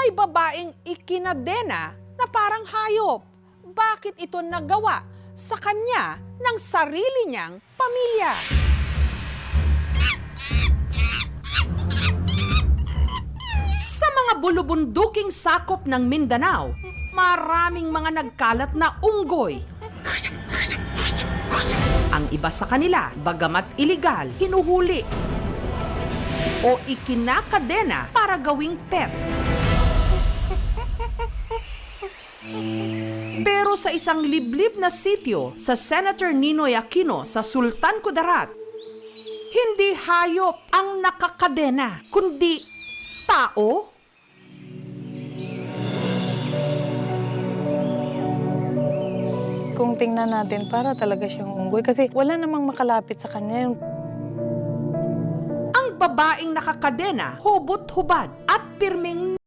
may babaeng ikinadena na parang hayop. Bakit ito nagawa sa kanya ng sarili niyang pamilya? Sa mga bulubunduking sakop ng Mindanao, maraming mga nagkalat na unggoy. Ang iba sa kanila, bagamat iligal, hinuhuli o ikinakadena para gawing pet. Pero sa isang liblib na sitio sa Senator Ninoy Aquino sa Sultan Kudarat, hindi hayop ang nakakadena, kundi tao. Kung tingnan natin, para talaga siyang unggoy kasi wala namang makalapit sa kanya. Ang babaeng nakakadena, hubot-hubad at pirming